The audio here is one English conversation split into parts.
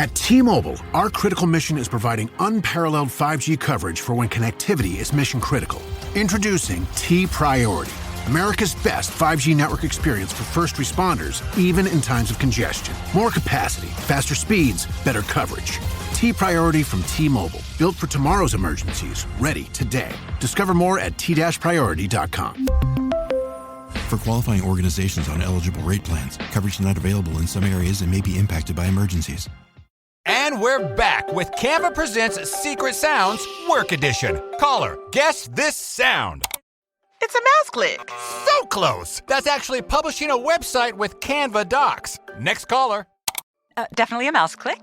At T-Mobile, our critical mission is providing unparalleled 5G coverage for when connectivity is mission critical. Introducing T-Priority, America's best 5G network experience for first responders, even in times of congestion. More capacity, faster speeds, better coverage. T-Priority from T-Mobile, built for tomorrow's emergencies, ready today. Discover more at t-priority.com. For qualifying organizations on eligible rate plans, coverage not available in some areas and may be impacted by emergencies. And we're back with Canva Presents Secret Sounds Work Edition. Caller, guess this sound. It's a mouse click. So close. That's actually publishing a website with Canva Docs. Next caller. Definitely a mouse click.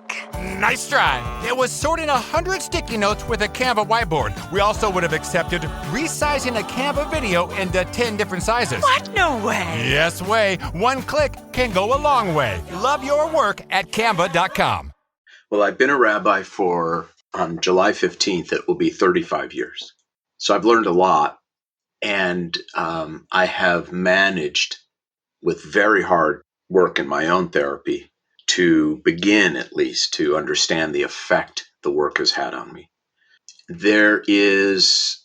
Nice try. It was sorting 100 sticky notes with a Canva whiteboard. We also would have accepted resizing a Canva video into 10 different sizes. What? No way. Yes way. One click can go a long way. Love your work at canva.com. Well, I've been a rabbi on July 15th, it will be 35 years. So I've learned a lot, and I have managed with very hard work in my own therapy to begin at least to understand the effect the work has had on me. There is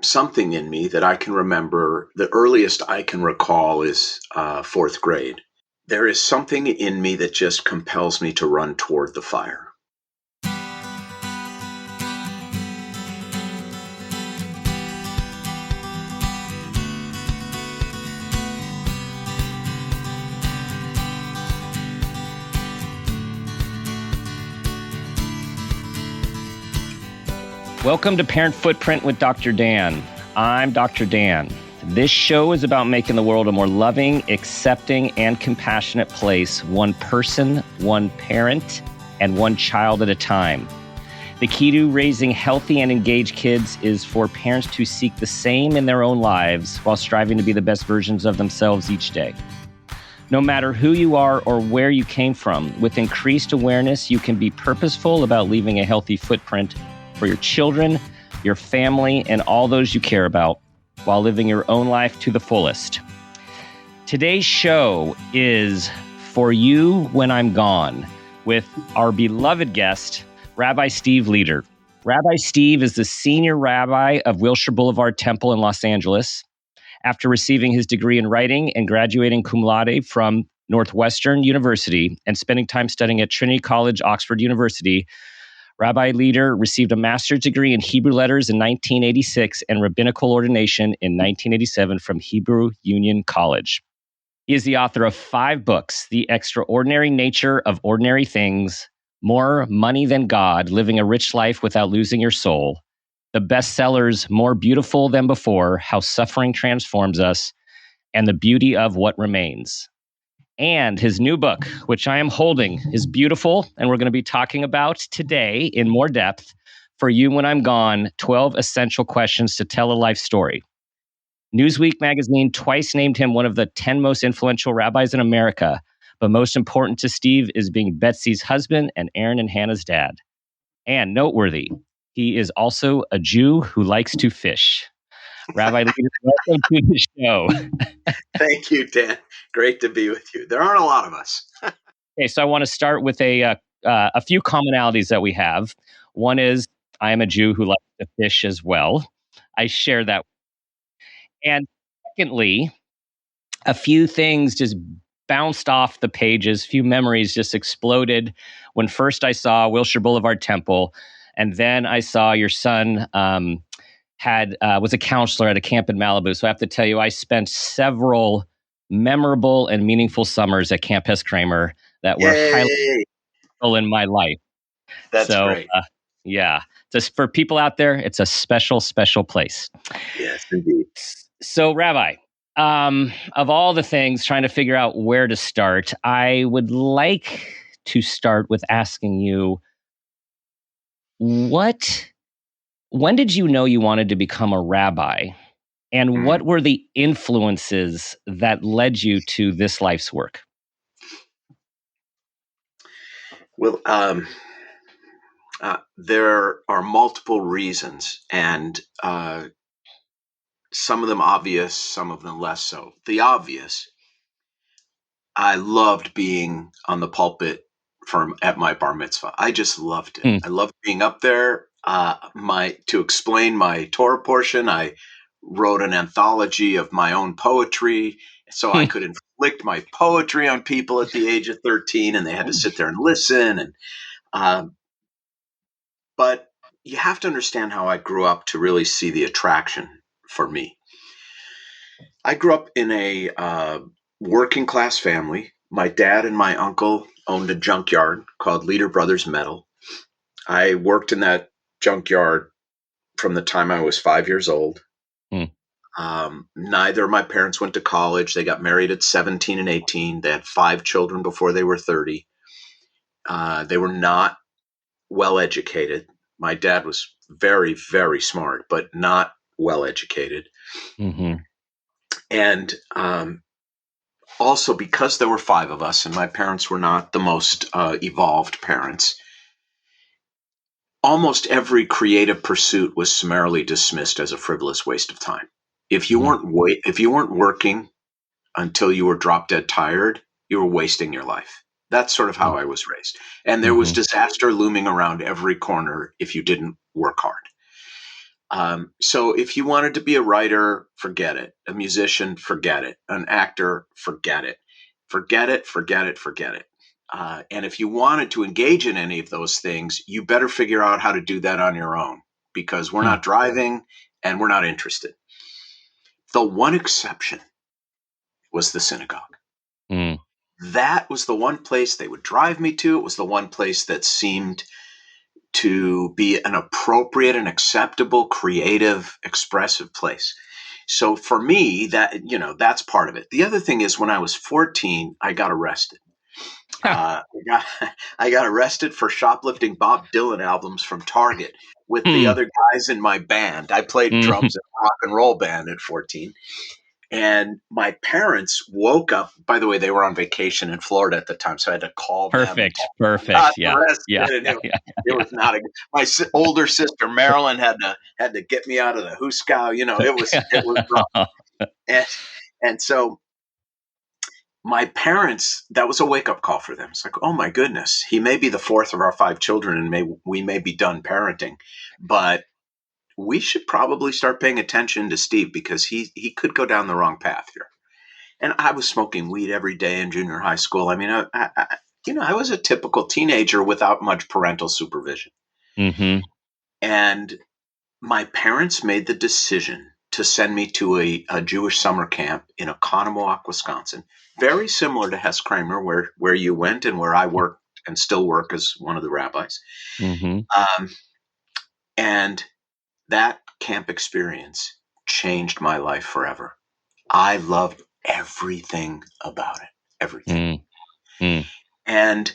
something in me that I can remember. The earliest I can recall is fourth grade. There is something in me that just compels me to run toward the fire. Welcome to Parent Footprint with Dr. Dan. I'm Dr. Dan. This show is about making the world a more loving, accepting, and compassionate place, one person, one parent, and one child at a time. The key to raising healthy and engaged kids is for parents to seek the same in their own lives while striving to be the best versions of themselves each day. No matter who you are or where you came from, with increased awareness, you can be purposeful about leaving a healthy footprint for your children, your family, and all those you care about, while living your own life to the fullest. Today's show is For You When I'm Gone, with our beloved guest, Rabbi Steve Leder. Rabbi Steve is the senior rabbi of Wilshire Boulevard Temple in Los Angeles. After receiving his degree in writing and graduating cum laude from Northwestern University and spending time studying at Trinity College, Oxford University, Rabbi Leder received a master's degree in Hebrew letters in 1986 and rabbinical ordination in 1987 from Hebrew Union College. He is the author of 5 books: The Extraordinary Nature of Ordinary Things, More Money Than God, Living a Rich Life Without Losing Your Soul, the bestsellers More Beautiful Than Before, How Suffering Transforms Us, and The Beauty of What Remains. And his new book, which I am holding, is beautiful, and we're going to be talking about today in more depth, For You When I'm Gone, 12 Essential Questions to Tell a Life Story. Newsweek magazine twice named him one of the 10 most influential rabbis in America, but most important to Steve is being Betsy's husband and Aaron and Hannah's dad. And noteworthy, he is also a Jew who likes to fish. Rabbi Leder, welcome to the show. Thank you, Dan. Great to be with you. There aren't a lot of us. Okay, so I want to start with a few commonalities that we have. One is I am a Jew who likes to fish as well. I share that. And secondly, a few things just bounced off the pages. Few memories just exploded when first I saw Wilshire Boulevard Temple, and then I saw your son was a counselor at a camp in Malibu. So I have to tell you, I spent several memorable and meaningful summers at Camp Hess Kramer that were highly special in my life. That's great. Yeah. Just for people out there, it's a special, special place. Yes, indeed. So, Rabbi, of all the things, trying to figure out where to start, I would like to start with asking you, when did you know you wanted to become a rabbi? And what were the influences that led you to this life's work? Well, there are multiple reasons, and some of them obvious, some of them less so. The obvious, I loved being on the pulpit at my bar mitzvah. I just loved it. Mm. I loved being up there. To explain my Torah portion, I wrote an anthology of my own poetry, so I could inflict my poetry on people at the age of 13, and they had to sit there and listen. And but you have to understand how I grew up to really see the attraction for me. I grew up in a working class family. My dad and my uncle owned a junkyard called Leder Brothers Metal. I worked in that junkyard from the time I was 5 years old. Mm. Neither of my parents went to college. They got married at 17 and 18. They had 5 children before they were 30. They were not well educated. My dad was very, very smart, but not well educated. Mm-hmm. And also, because there were 5 of us and my parents were not the most evolved parents, almost every creative pursuit was summarily dismissed as a frivolous waste of time. If you weren't working until you were drop dead tired, you were wasting your life. That's sort of how I was raised. And there was disaster looming around every corner if you didn't work hard. So if you wanted to be a writer, forget it. A musician, forget it. An actor, forget it. Forget it, forget it, forget it. And if you wanted to engage in any of those things, you better figure out how to do that on your own, because we're not driving and we're not interested. The one exception was the synagogue. Mm. That was the one place they would drive me to. It was the one place that seemed to be an appropriate and acceptable, creative, expressive place. So for me, that's part of it. The other thing is, when I was 14, I got arrested. I got arrested for shoplifting Bob Dylan albums from Target with the other guys in my band. I played drums in a rock and roll band at 14. And my parents woke up. By the way, they were on vacation in Florida at the time, so I had to call them. Perfect. Yeah. It was not a. My older sister Marilyn had to get me out of the hoosegow. It was rough. And so my parents, that was a wake up call for them. It's like, oh my goodness, he may be the 4th of our 5 children, and we may be done parenting, but we should probably start paying attention to Steve, because he could go down the wrong path here. And I was smoking weed every day in junior high school. I mean, I was a typical teenager without much parental supervision. Mm-hmm. And my parents made the decision to send me to a Jewish summer camp in Oconomowoc, Wisconsin, very similar to Hess Kramer, where you went and where I worked and still work as one of the rabbis. Mm-hmm. And that camp experience changed my life forever. I loved everything about it, everything. Mm. And,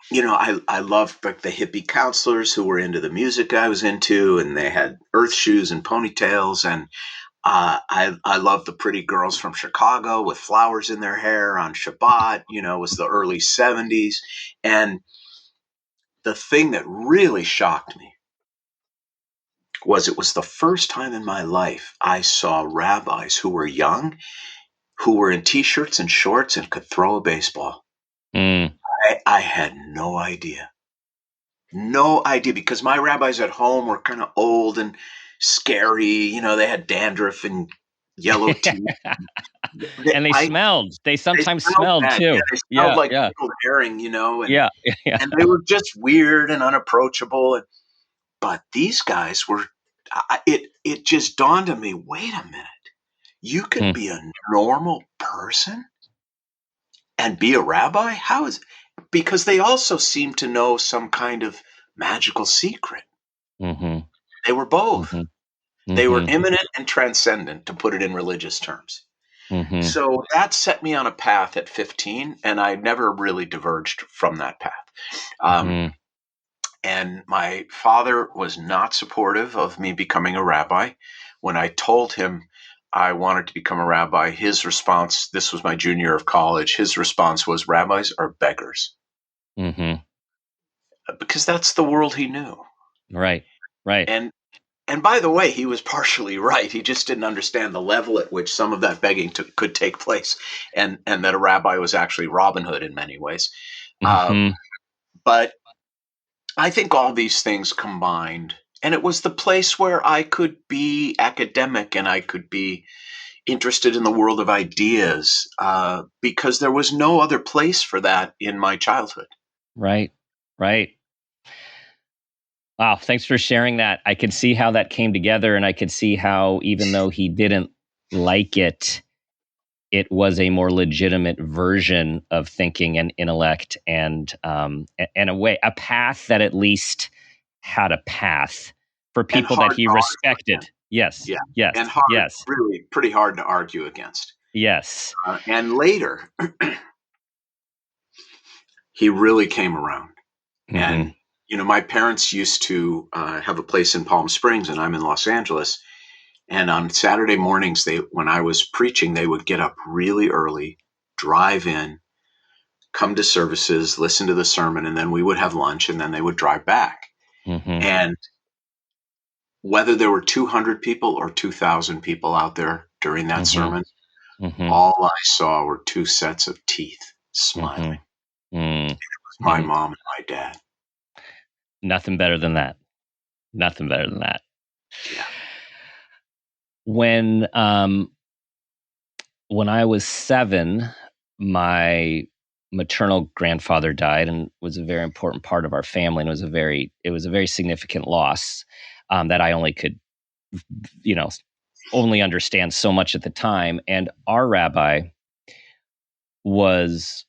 I loved the hippie counselors who were into the music I was into, and they had earth shoes and ponytails. And I loved the pretty girls from Chicago with flowers in their hair on Shabbat. It was the early 70s. And the thing that really shocked me was it was the first time in my life I saw rabbis who were young, who were in T-shirts and shorts and could throw a baseball. Mm. I had no idea. No idea, because my rabbis at home were kind of old and scary. They had dandruff and yellow teeth. And they sometimes smelled bad. too. Yeah, they smelled like pickled herring, and, Yeah. and they were just weird and unapproachable. But these guys were, it just dawned on me, wait a minute, you can be a normal person and be a rabbi? How is, because they also seem to know some kind of magical secret. Mm-hmm. They were both. Mm-hmm. They were immanent and transcendent, to put it in religious terms. Mm-hmm. So that set me on a path at 15, and I never really diverged from that path. And my father was not supportive of me becoming a rabbi. When I told him I wanted to become a rabbi, his response, this was my junior year of college, his response was, rabbis are beggars. Mm-hmm. Because that's the world he knew. Right. And by the way, he was partially right. He just didn't understand the level at which some of that begging could take place, and that a rabbi was actually Robin Hood in many ways. Mm-hmm. But I think all these things combined, and it was the place where I could be academic and I could be interested in the world of ideas, because there was no other place for that in my childhood. Right. Right. Wow. Thanks for sharing that. I could see how that came together, and I could see how, even though he didn't like it, it was a more legitimate version of thinking and intellect, and a path that at least had a path for people that he respected. Yes. Yeah. Yes. And hard, yes. really pretty hard to argue against. Yes. And later, he really came around. Mm-hmm. And, my parents used to have a place in Palm Springs, and I'm in Los Angeles. And on Saturday mornings, when I was preaching, they would get up really early, drive in, come to services, listen to the sermon, and then we would have lunch, and then they would drive back. Mm-hmm. And whether there were 200 people or 2,000 people out there during that sermon, all I saw were two sets of teeth smiling. It was my mom and my dad. Nothing better than that. Nothing better than that. Yeah. When I was 7, my maternal grandfather died, and was a very important part of our family, and it was a very significant loss that I only could, only understand so much at the time. And our rabbi was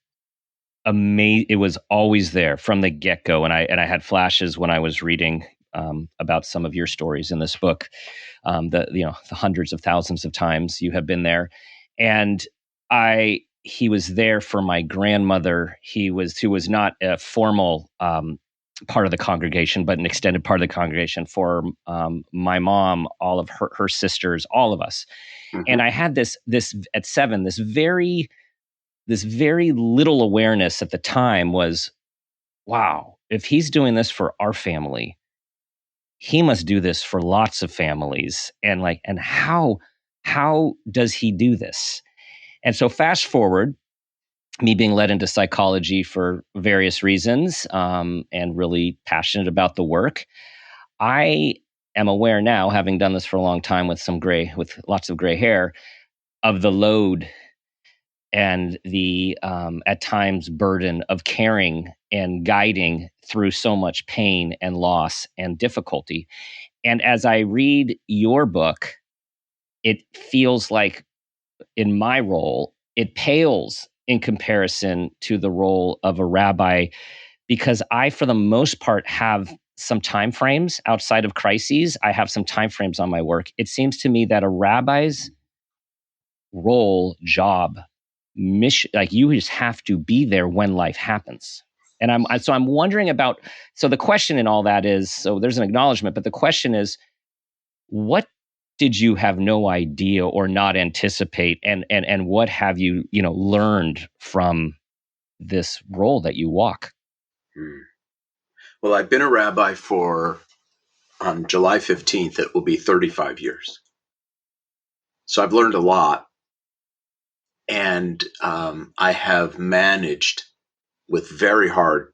amazing. It was always there from the get-go, and I had flashes when I was reading about some of your stories in this book. The hundreds of thousands of times you have been there, and he was there for my grandmother. Who was not a formal part of the congregation, but an extended part of the congregation for my mom, all of her sisters, all of us. And I had this at 7, this very little awareness at the time was, wow, if he's doing this for our family, he must do this for lots of families. And how does he do this? And so fast forward, me being led into psychology for various reasons, and really passionate about the work, I am aware now, having done this for a long time with lots of gray hair, of the load and the at times burden of caring and guiding through so much pain and loss and difficulty. And as I read your book, it feels like, in my role, it pales in comparison to the role of a rabbi, because I, for the most part, have some time frames outside of crises. I have some time frames on my work. It seems to me that a rabbi's role, job, mission, like, you just have to be there when life happens. And I'm wondering about, so the question in all that is, so there's an acknowledgement, but the question is, what did you have no idea or not anticipate, and what have you learned from this role that you walk? Well, I've been a rabbi on July 15th, it will be 35 years. So I've learned a lot. And I have managed, with very hard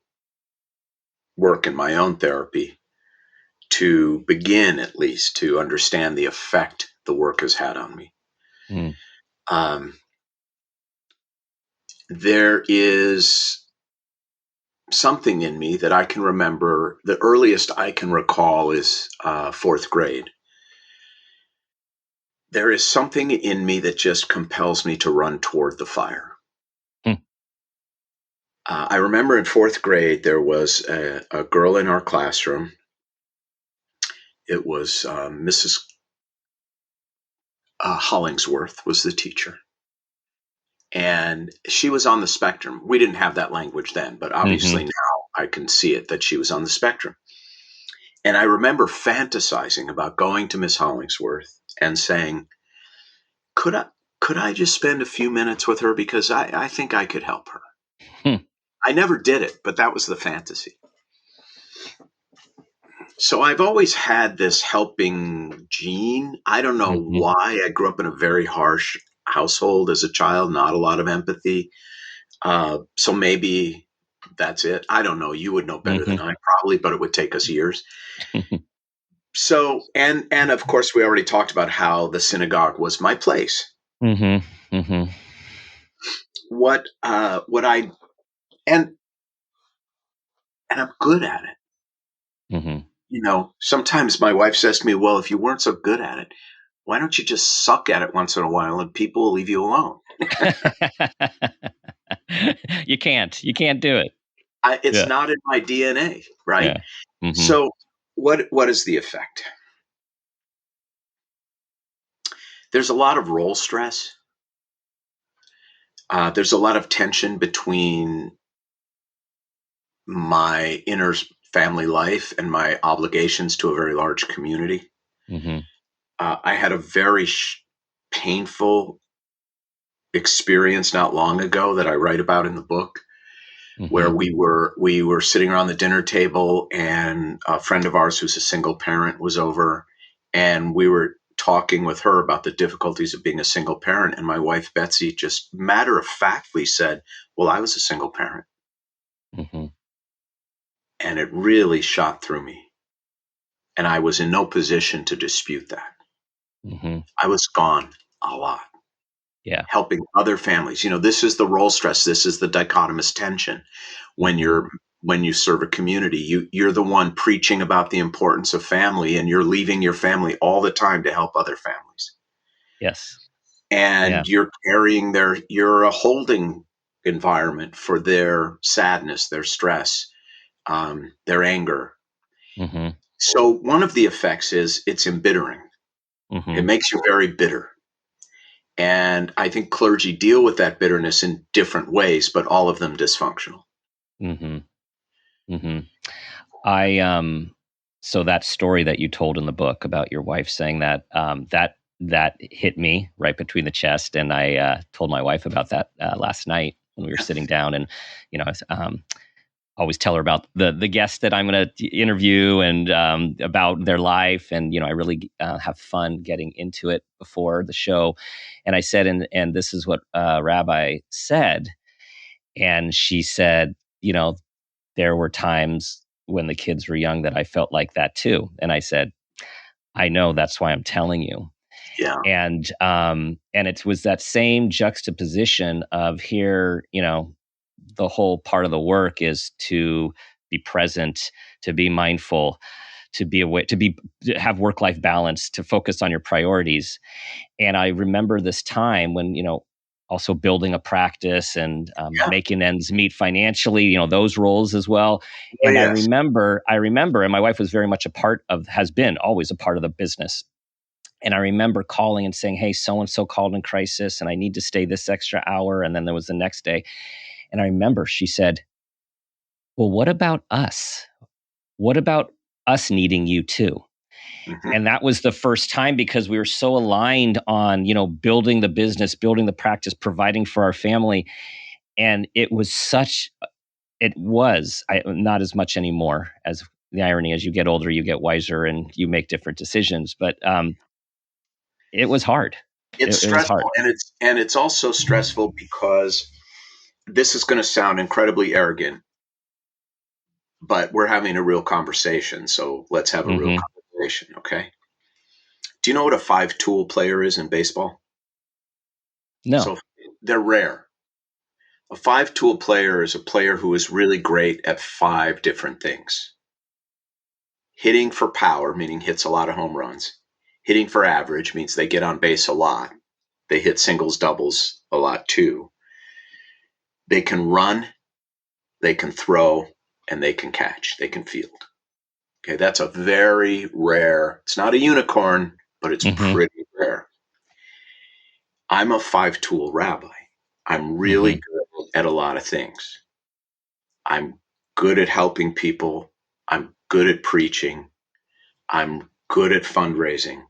work in my own therapy, to begin at least to understand the effect the work has had on me. There is something in me that I can remember. The earliest I can recall is 4th grade. There is something in me that just compels me to run toward the fire. I remember in 4th grade, there was a girl in our classroom. It was Mrs. Hollingsworth was the teacher. And she was on the spectrum. We didn't have that language then, but obviously now I can see it, that she was on the spectrum. And I remember fantasizing about going to Miss Hollingsworth and saying, could I just spend a few minutes with her, because I think I could help her. I never did it, but that was the fantasy. So I've always had this helping gene. I don't know why. I grew up in a very harsh household as a child, not a lot of empathy. So maybe That's it. I don't know. You would know better than Mm-hmm. I probably, but it would take us years. So, and of course, we already talked about how the synagogue was my place. Mm-hmm. Mm-hmm. What I, and I'm good at it. Mm-hmm. You know, sometimes my wife says to me, well, if you weren't so good at it, why don't you just suck at it once in a while and people will leave you alone? You can't do it. It's Yeah. not in my DNA, right? Yeah. Mm-hmm. So what is the effect? There's a lot of role stress. There's a lot of tension between my inner family life and my obligations to a very large community. Mm-hmm. I had a very painful experience not long ago that I write about in the book, Mm-hmm. where we were sitting around the dinner table, and a friend of ours who's a single parent was over, and we were talking with her about the difficulties of being a single parent. And my wife, Betsy, just matter of factly said, well, I was a single parent. Mm-hmm. And it really shot through me. And I was in no position to dispute that. Mm-hmm. I was gone a lot. Yeah. Helping other families. You know, this is the role stress. This is the dichotomous tension. When you serve a community, you're the one preaching about the importance of family, and you're leaving your family all the time to help other families. Yes. And you're carrying you're a holding environment for their sadness, their stress, their anger. Mm-hmm. So one of the effects is it's embittering. Mm-hmm. It makes you very bitter. And I think clergy deal with that bitterness in different ways, but all of them dysfunctional. Mm-hmm. Mm-hmm. So that story that you told in the book about your wife saying that, that hit me right between the chest. And I told my wife about that last night when we were sitting down, and, always tell her about the guests that I'm going to interview and about their life. And, I really have fun getting into it before the show. And I said, and this is what Rabbi said. And she said, there were times when the kids were young that I felt like that too. And I said, I know, that's why I'm telling you. Yeah. And it was that same juxtaposition of here, the whole part of the work is to be present, to be mindful, to be aware, to have work-life balance, to focus on your priorities. And I remember this time when, also building a practice and making ends meet financially, those roles as well. Oh, and yes. I remember, and my wife was very much has been always a part of the business. And I remember calling and saying, hey, so-and-so called in crisis and I need to stay this extra hour. And then there was the next day. And I remember she said, well, what about us? What about us needing you too? Mm-hmm. And that was the first time, because we were so aligned on, building the business, building the practice, providing for our family. And it was not as much anymore. As the irony, as you get older, you get wiser and you make different decisions. But it was hard. It's stressful. It was hard. And it's also stressful because this is going to sound incredibly arrogant, but we're having a real conversation. So let's have a real conversation. Okay. Do you know what a 5-tool player is in baseball? No. So they're rare. A 5-tool player is a player who is really great at 5 different things. Hitting for power, meaning hits a lot of home runs. Hitting for average means they get on base a lot. They hit singles, doubles a lot too. They can run, they can throw, and they can catch. They can field. Okay, that's a very rare, it's not a unicorn, but it's pretty rare. I'm a 5-tool rabbi. I'm really good at a lot of things. I'm good at helping people. I'm good at preaching. I'm good at fundraising.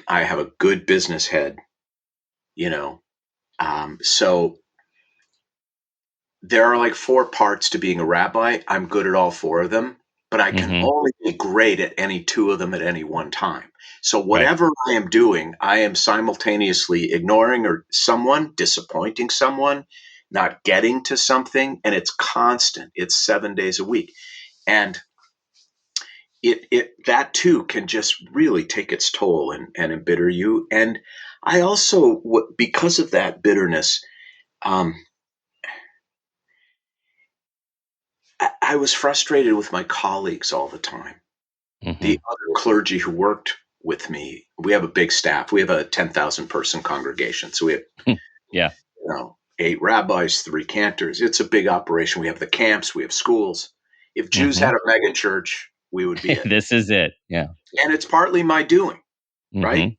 I have a good business head, so there are like 4 parts to being a rabbi. I'm good at all 4 of them, but I can only be great at any 2 of them at any one time. So whatever I am doing, I am simultaneously ignoring or disappointing someone, not getting to something, and it's constant. It's 7 days a week. And that too can just really take its toll and embitter you. And I also, because of that bitterness, I was frustrated with my colleagues all the time. The other clergy who worked with me, we have a big staff. We have a 10,000 person congregation. So we have 8 rabbis, 3 cantors. It's a big operation. We have the camps, we have schools. If Jews had a mega church, we would be it. This is it. Yeah. And it's partly my doing, right?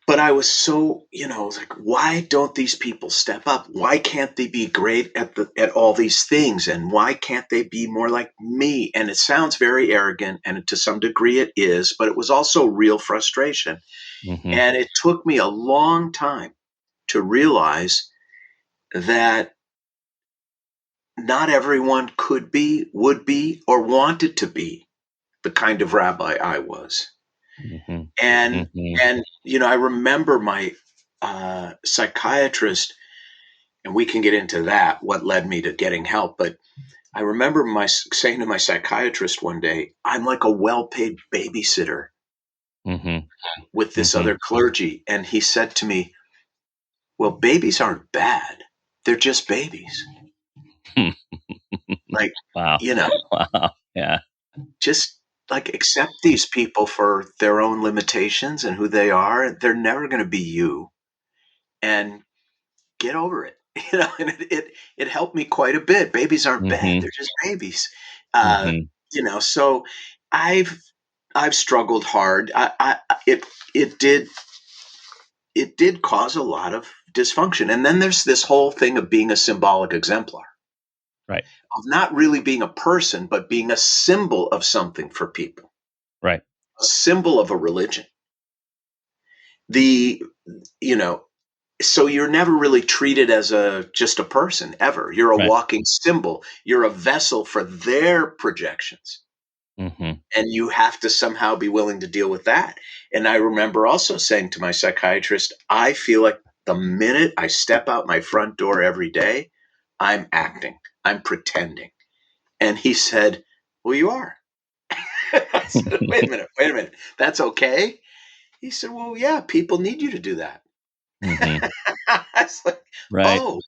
But I was so, I was like, why don't these people step up? Why can't they be great at all these things? And why can't they be more like me? And it sounds very arrogant, and to some degree it is, but it was also real frustration. And it took me a long time to realize that not everyone could be, would be, or wanted to be the kind of rabbi I was. And I remember my psychiatrist, and we can get into that, what led me to getting help. But I remember saying to my psychiatrist one day, I'm like a well-paid babysitter with this other clergy. And he said to me, well, babies aren't bad. They're just babies. Like, wow. Yeah. Just like accept these people for their own limitations and who they are. They're never going to be you, and get over it. And it helped me quite a bit. Babies aren't bad. They're just babies. So I've struggled hard. It did cause a lot of dysfunction. And then there's this whole thing of being a symbolic exemplar. Right. Of not really being a person, but being a symbol of something for people. Right. A symbol of a religion. So you're never really treated as just a person ever. You're a walking symbol. You're a vessel for their projections. And you have to somehow be willing to deal with that. And I remember also saying to my psychiatrist, I feel like the minute I step out my front door every day, I'm acting. I'm pretending. And he said, well, you are. I said, wait a minute. That's okay? He said, well, yeah, people need you to do that. I was like, oh.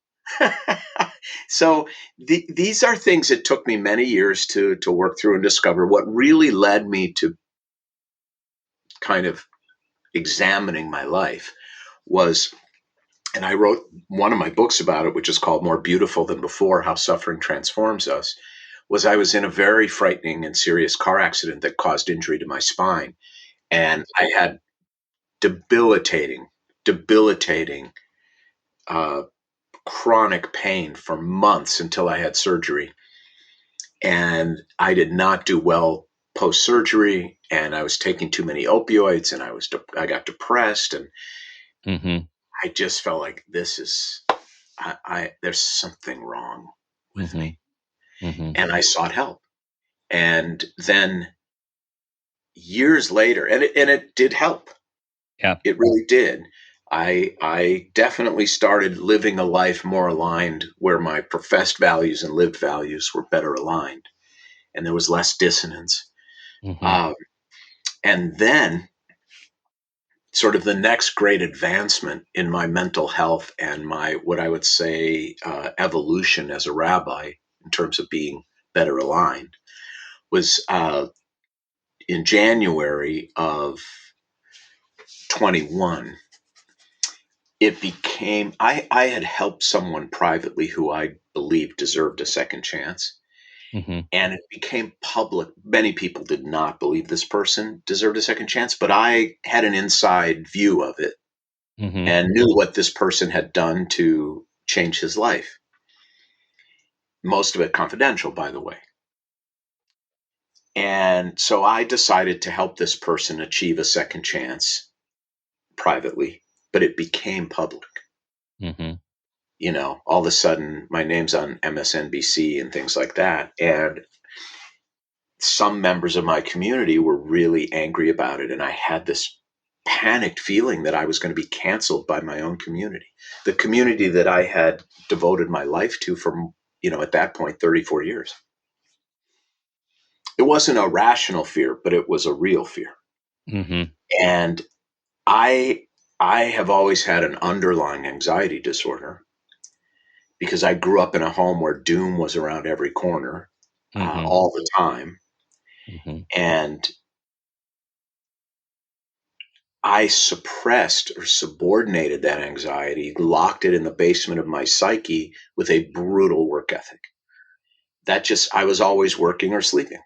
So these are things that took me many years to work through and discover. What really led me to kind of examining my life was, and I wrote one of my books about it, which is called More Beautiful Than Before, How Suffering Transforms Us, was I was in a very frightening and serious car accident that caused injury to my spine. And I had debilitating chronic pain for months until I had surgery. And I did not do well post-surgery, and I was taking too many opioids, and I got depressed, and I just felt like there's something wrong with me. And I sought help. And then years later, and it did help. Yeah, it really did. I definitely started living a life more aligned, where my professed values and lived values were better aligned, and there was less dissonance. And then sort of the next great advancement in my mental health and my, what I would say, evolution as a rabbi in terms of being better aligned was in January of 21. It became, I had helped someone privately who I believed deserved a second chance. And it became public. Many people did not believe this person deserved a second chance, but I had an inside view of it and knew what this person had done to change his life. Most of it confidential, by the way. And so I decided to help this person achieve a second chance privately, but it became public. All of a sudden my name's on MSNBC and things like that. And some members of my community were really angry about it. And I had this panicked feeling that I was going to be canceled by my own community, the community that I had devoted my life to for, at that point, 34 years. It wasn't a rational fear, but it was a real fear. Mm-hmm. And I have always had an underlying anxiety disorder because I grew up in a home where doom was around every corner, all the time. Mm-hmm. And I suppressed or subordinated that anxiety, locked it in the basement of my psyche with a brutal work ethic. I was always working or sleeping.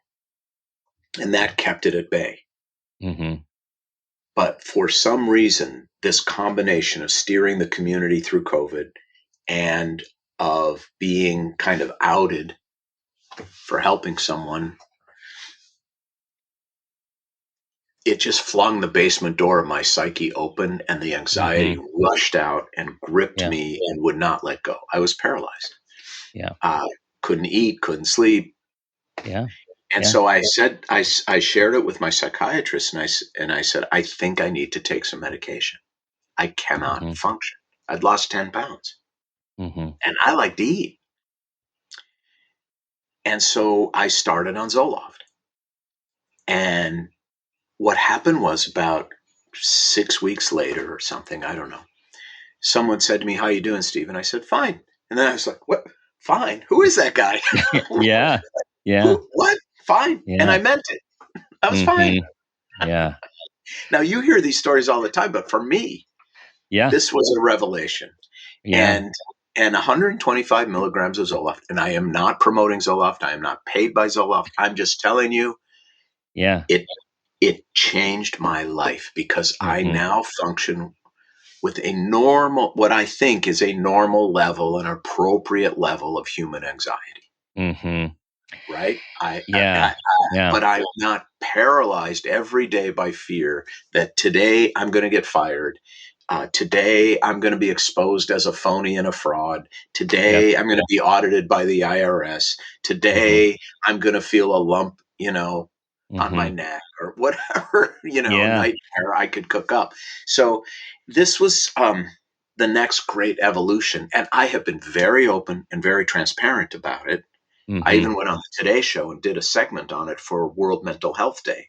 And that kept it at bay. Mm-hmm. But for some reason, this combination of steering the community through COVID and of being kind of outed for helping someone, it just flung the basement door of my psyche open, and the anxiety rushed out and gripped me and would not let go. I was paralyzed. Yeah. Couldn't eat, couldn't sleep. Yeah. And so I said, I shared it with my psychiatrist, and I said, I think I need to take some medication. I cannot function. I'd lost 10 pounds. Mm-hmm. And I like to eat. And so I started on Zoloft. And what happened was about 6 weeks later or something, I don't know, someone said to me, "How you doing, Steve?" And I said, "Fine." And then I was like, "What? Fine? Who is that guy?" Yeah. What? Fine. Yeah. And I meant it. I was fine. Yeah. Now, you hear these stories all the time, but for me, this was a revelation. Yeah. And 125 milligrams of Zoloft, and I am not promoting Zoloft. I am not paid by Zoloft. I'm just telling you, it changed my life because I now function with what I think is a normal level, an appropriate level of human anxiety. Mm-hmm. Right? Yeah. But I'm not paralyzed every day by fear that today I'm going to get fired. Today I'm going to be exposed as a phony and a fraud. Today I'm going to be audited by the IRS. Today I'm going to feel a lump, on my neck or whatever, nightmare I could cook up. So this was the next great evolution. And I have been very open and very transparent about it. I even went on the Today Show and did a segment on it for World Mental Health Day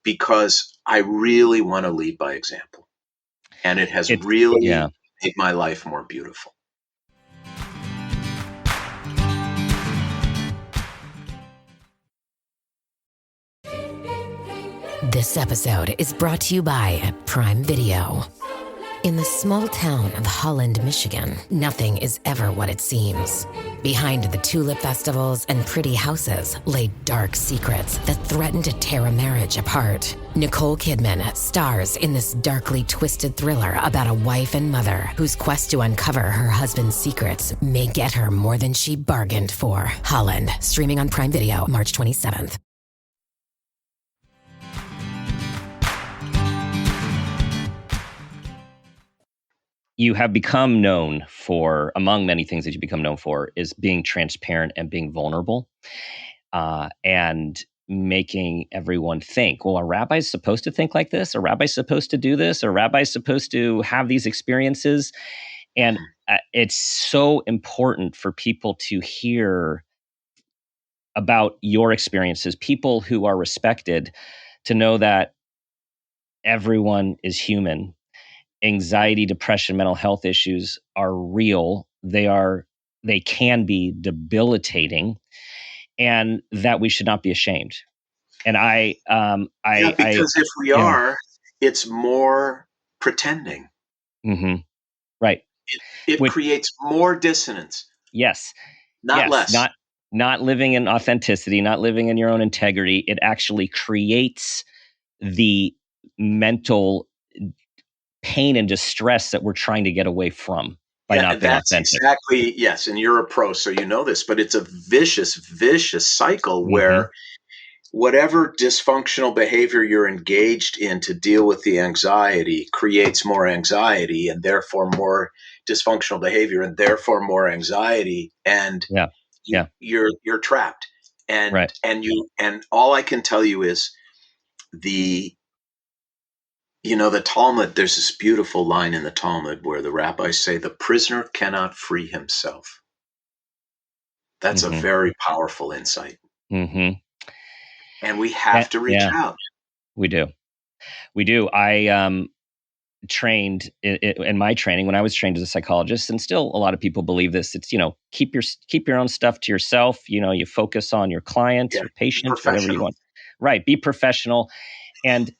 because I really want to lead by example. And it has really made my life more beautiful. This episode is brought to you by Prime Video. In the small town of Holland, Michigan, nothing is ever what it seems. Behind the tulip festivals and pretty houses lay dark secrets that threaten to tear a marriage apart. Nicole Kidman stars in this darkly twisted thriller about a wife and mother whose quest to uncover her husband's secrets may get her more than she bargained for. Holland, streaming on Prime Video March 27th. You have become known for, among many things that you become known for, is being transparent and being vulnerable, and making everyone think, well, are rabbis supposed to think like this? Are rabbis supposed to do this? Are rabbis supposed to have these experiences? And it's so important for people to hear about your experiences, people who are respected, to know that everyone is human. Anxiety, depression, mental health issues are real. They can be debilitating, and that we should not be ashamed. And because if we are, it's more pretending. Mm-hmm. Right. It creates more dissonance. Yes. Not less. Not living in authenticity, not living in your own integrity. It actually creates the mental pain and distress that we're trying to get away from by not being authentic. Exactly, yes. And you're a pro, so you know this, but it's a vicious cycle where whatever dysfunctional behavior you're engaged in to deal with the anxiety creates more anxiety and therefore more dysfunctional behavior and therefore more anxiety. And you're trapped. And all I can tell you is the The Talmud, there's this beautiful line in the Talmud where the rabbis say the prisoner cannot free himself. That's a very powerful insight. Mm-hmm. And we have to reach out. We do. I trained in my training when I was trained as a psychologist, and still a lot of people believe this. It's, keep your own stuff to yourself. You focus on your client, your patient, whatever you want. Right. Be professional. And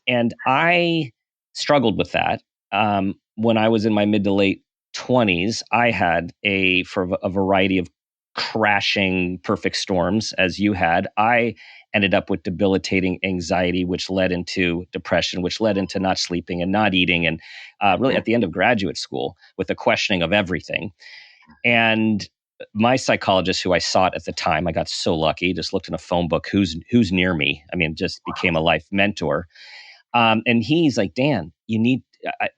I struggled with that. When I was in my mid to late 20s, I had for a variety of crashing perfect storms, as you had. I ended up with debilitating anxiety, which led into depression, which led into not sleeping and not eating. And really at the end of graduate school with the questioning of everything. And my psychologist, who I sought at the time, I got so lucky, just looked in a phone book, who's near me. I mean, just became a life mentor. And he's like, Dan,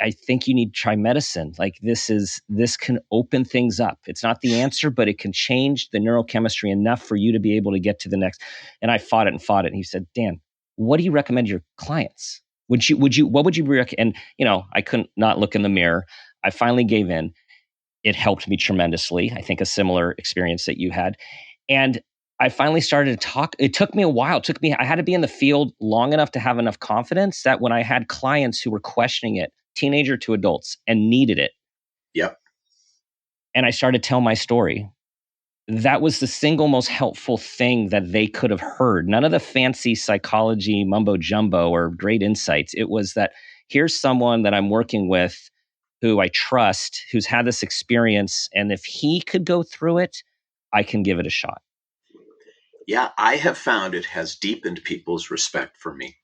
I think you need to try medicine. Like this can open things up. It's not the answer, but it can change the neurochemistry enough for you to be able to get to the next. And I fought it. And he said, Dan, what do you recommend your clients? What would you recommend? And, I couldn't not look in the mirror. I finally gave in. It helped me tremendously. I think a similar experience that you had. And I finally started to talk. It took me a while. I had to be in the field long enough to have enough confidence that when I had clients who were questioning it, teenager to adults, and needed it. Yep. And I started to tell my story. That was the single most helpful thing that they could have heard. None of the fancy psychology mumbo jumbo or great insights. It was that here's someone that I'm working with who I trust, who's had this experience. And if he could go through it, I can give it a shot. Yeah, I have found it has deepened people's respect for me,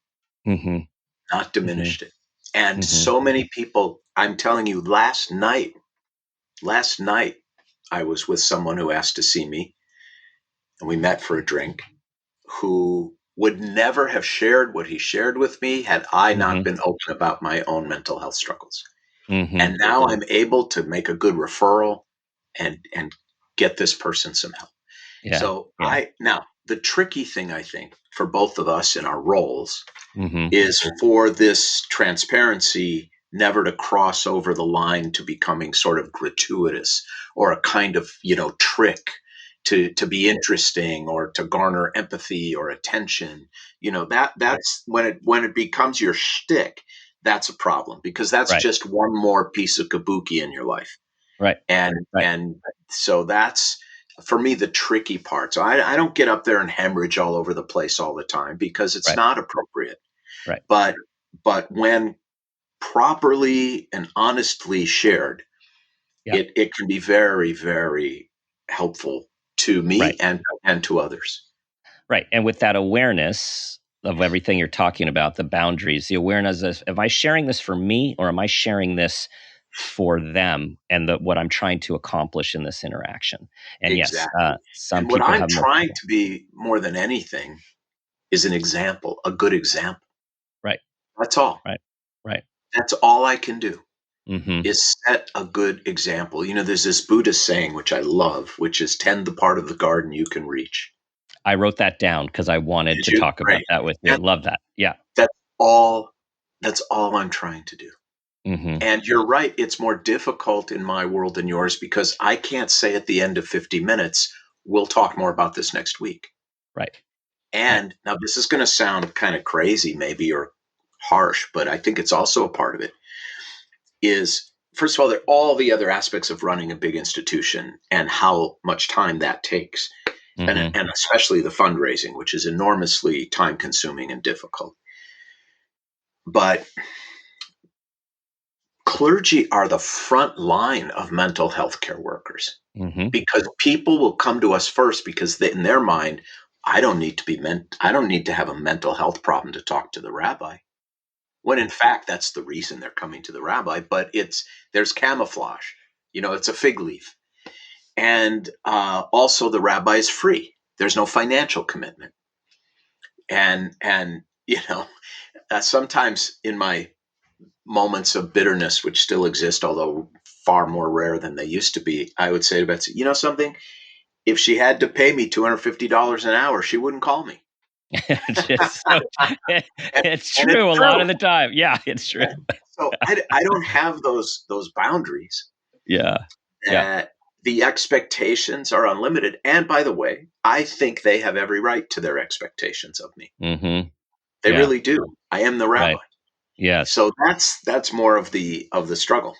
not diminished it. And so many people, I'm telling you, last night, I was with someone who asked to see me, and we met for a drink, who would never have shared what he shared with me had I not been open about my own mental health struggles. And now I'm able to make a good referral and get this person some help. Now the tricky thing, I think, for both of us in our roles is for this transparency never to cross over the line to becoming sort of gratuitous or a kind of, trick to be interesting or to garner empathy or attention. That's when it becomes your shtick, that's a problem, because that's just one more piece of kabuki in your life. Right. And so that's, for me, the tricky part. So I don't get up there and hemorrhage all over the place all the time because it's not appropriate. Right. But when properly and honestly shared, it can be very, very helpful to me and to others. Right. And with that awareness of everything you're talking about, the boundaries, the awareness of, am I sharing this for me or am I sharing this for them and what I'm trying to accomplish in this interaction? And exactly. Some and what people I'm have trying to be more than anything is an example, a good example. Right. That's all. Right. That's all I can do is set a good example. There's this Buddhist saying, which I love, which is tend the part of the garden you can reach. I wrote that down because I wanted to talk about that with you. I love that. Yeah. That's all I'm trying to do. And you're right. It's more difficult in my world than yours because I can't say at the end of 50 minutes, we'll talk more about this next week. Right. And now this is going to sound kind of crazy maybe or harsh, but I think it's also a part of it is, first of all, there are all the other aspects of running a big institution and how much time that takes. And especially the fundraising, which is enormously time consuming and difficult. But clergy are the front line of mental health care workers because people will come to us first because in their mind, I don't need to have a mental health problem to talk to the rabbi. When in fact, that's the reason they're coming to the rabbi, but there's camouflage, it's a fig leaf. And also the rabbi is free. There's no financial commitment. And sometimes in my moments of bitterness, which still exist, although far more rare than they used to be, I would say to Betsy, something, if she had to pay me $250 an hour, she wouldn't call me. It's And true a it's lot true. of the time. Yeah, it's true. So I don't have those boundaries. Yeah. That the expectations are unlimited. And by the way, I think they have every right to their expectations of me. Mm-hmm. They Yeah. really do. I am the rabbi. Right. Yes. So that's more of the struggle.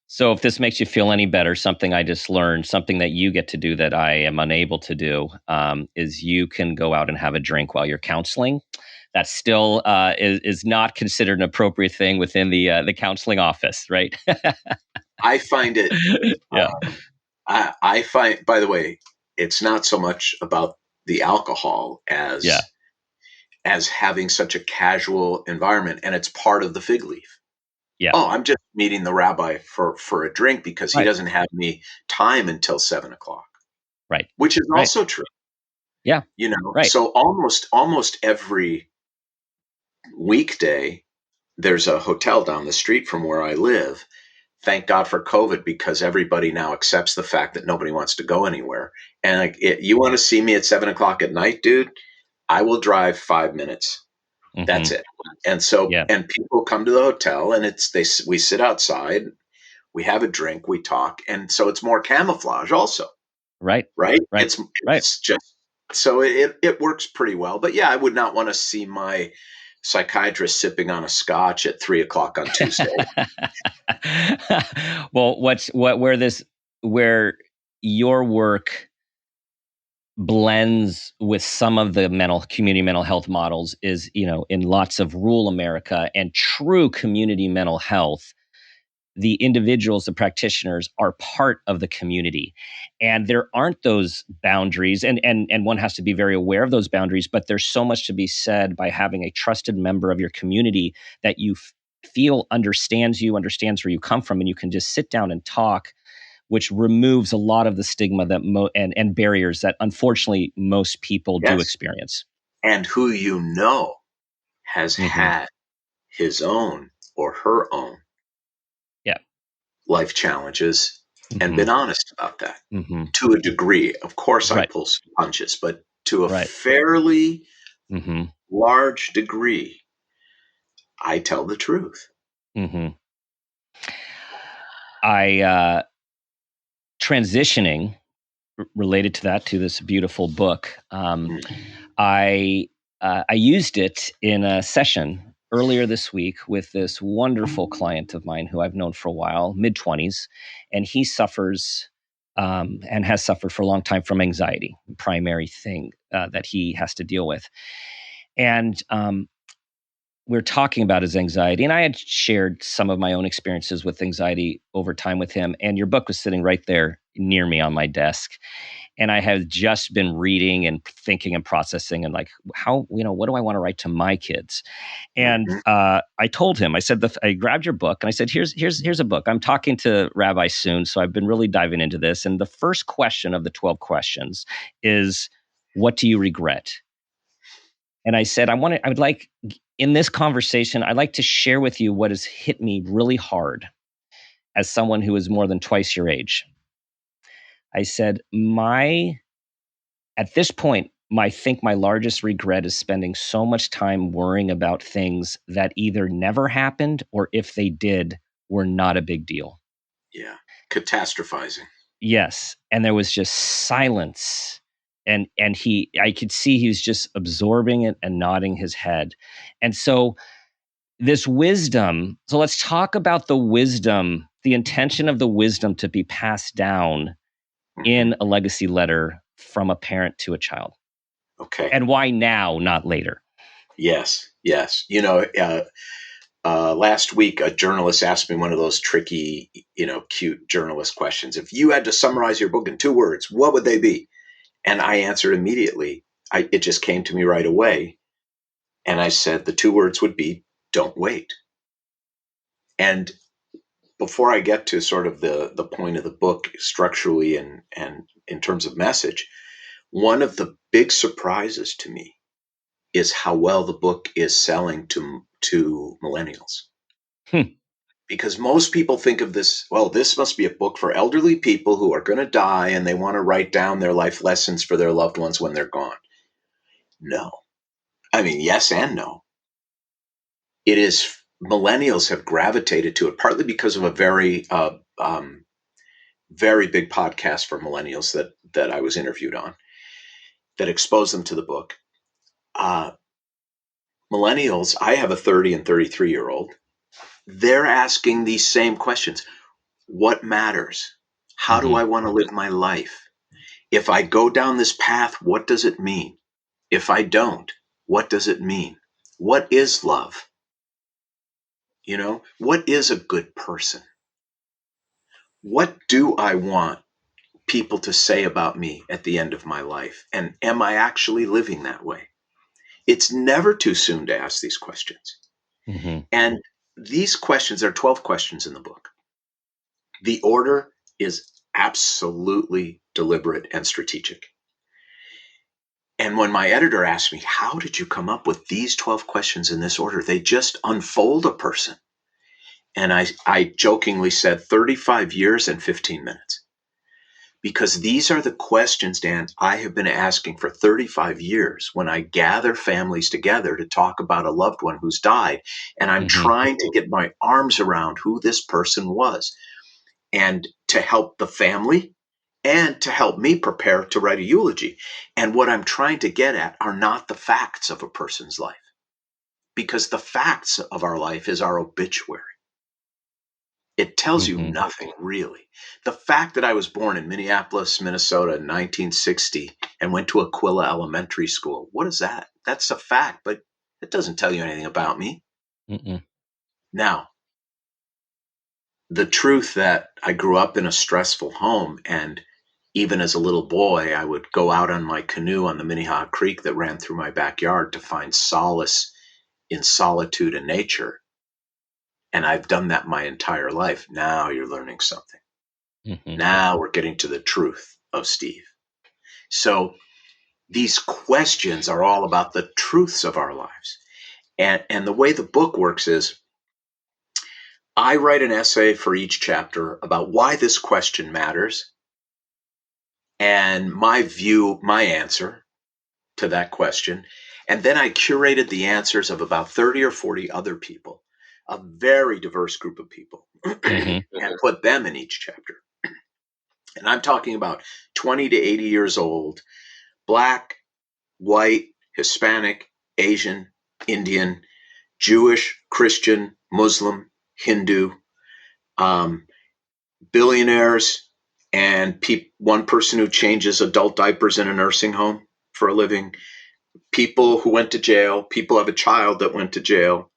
So if this makes you feel any better, something I just learned, something that you get to do that I am unable to do, is you can go out and have a drink while you're counseling. That still is not considered an appropriate thing within the counseling office, right? I find it. Yeah. I find, by the way, it's not so much about the alcohol as Yeah. having such a casual environment, and it's part of the fig leaf. Yeah. Oh, I'm just meeting the rabbi for a drink because he Right. doesn't have me time until 7:00. Right. Which is Right. also true. Yeah. You know, Right. so almost every weekday, there's a hotel down the street from where I live. Thank God for COVID, because everybody now accepts the fact that nobody wants to go anywhere. And like, you want to see me at 7:00 at night, dude? I will drive 5 minutes. Mhm. That's it. And so, Yeah. and people come to the hotel, and we sit outside, we have a drink, we talk. And so it's more camouflage also. Right. Right. Right. It's Right. just, so it works pretty well. But yeah, I would not want to see my psychiatrist sipping on a scotch at 3:00 on Tuesday. Well, where your work blends with some of the community mental health models is, in lots of rural America and true community mental health, the individuals, the practitioners are part of the community. And there aren't those boundaries, and one has to be very aware of those boundaries, but there's so much to be said by having a trusted member of your community that you feel understands where you come from, and you can just sit down and talk, which removes a lot of the stigma that and barriers that unfortunately most people do Yes. experience. And who has had his own or her own life challenges and been honest about that to a degree. Of course, I pull some punches, but to a fairly large degree, I tell the truth. I transitioning related to that, to this beautiful book. I used it in a session earlier this week with this wonderful client of mine who I've known for a while, mid-20s, and he suffers and has suffered for a long time from anxiety, the primary thing that he has to deal with. And we're talking about his anxiety, and I had shared some of my own experiences with anxiety over time with him, and your book was sitting right there near me on my desk. And I had just been reading and thinking and processing and like, how, what do I want to write to my kids? And I told him, I said, I grabbed your book and I said, here's a book. I'm talking to Rabbi soon, so I've been really diving into this. And the first question of the 12 questions is, what do you regret? And I said, I would like, in this conversation, I'd like to share with you what has hit me really hard as someone who is more than twice your age. I said, at this point, I think my largest regret is spending so much time worrying about things that either never happened or if they did, were not a big deal. Yeah. Catastrophizing. Yes. And there was just silence. And I could see he was just absorbing it and nodding his head. And so this wisdom, so let's talk about the wisdom, the intention of the wisdom to be passed down in a legacy letter from a parent to a child. Okay. And why now, not later? Yes. Last week, a journalist asked me one of those tricky, cute journalist questions. If you had to summarize your book in 2 words, what would they be? And I answered immediately. It just came to me right away. And I said the 2 words would be, don't wait. And before I get to sort of the point of the book structurally and in terms of message, one of the big surprises to me is how well the book is selling to millennials. Because most people think of this, well, this must be a book for elderly people who are going to die and they want to write down their life lessons for their loved ones when they're gone. No. I mean, yes and no. It is, millennials have gravitated to it, partly because of a very big podcast for millennials that I was interviewed on that exposed them to the book. Millennials, I have a 30 and 33-year-old. They're asking these same questions. What matters? How do I want to live my life? If I go down this path, what does it mean? If I don't, what does it mean? What is love? You know, what is a good person? What do I want people to say about me at the end of my life? And am I actually living that way? It's never too soon to ask these questions. And these questions, there are 12 questions in the book. The order is absolutely deliberate and strategic. And when my editor asked me, how did you come up with these 12 questions in this order? They just unfold a person. And I jokingly said 35 years and 15 minutes. Because these are the questions, Dan, I have been asking for 35 years when I gather families together to talk about a loved one who's died. And I'm trying to get my arms around who this person was, and to help the family and to help me prepare to write a eulogy. And what I'm trying to get at are not the facts of a person's life, because the facts of our life is our obituary. It tells you nothing, really. The fact that I was born in Minneapolis, Minnesota in 1960 and went to Aquila Elementary School, what is that? That's a fact, but it doesn't tell you anything about me. Now, the truth that I grew up in a stressful home, and even as a little boy, I would go out on my canoe on the Minnehaha Creek that ran through my backyard to find solace in solitude and nature. And I've done that my entire life. Now you're learning something. Now we're getting to the truth of Steve. So these questions are all about the truths of our lives. And the way the book works is I write an essay for each chapter about why this question matters and my view, my answer to that question. And then I curated the answers of about 30 or 40 other people, a very diverse group of people, and put them in each chapter. And I'm talking about 20 to 80 years old, Black, white, Hispanic, Asian, Indian, Jewish, Christian, Muslim, Hindu, billionaires, and one person who changes adult diapers in a nursing home for a living, people who went to jail, people who have a child that went to jail,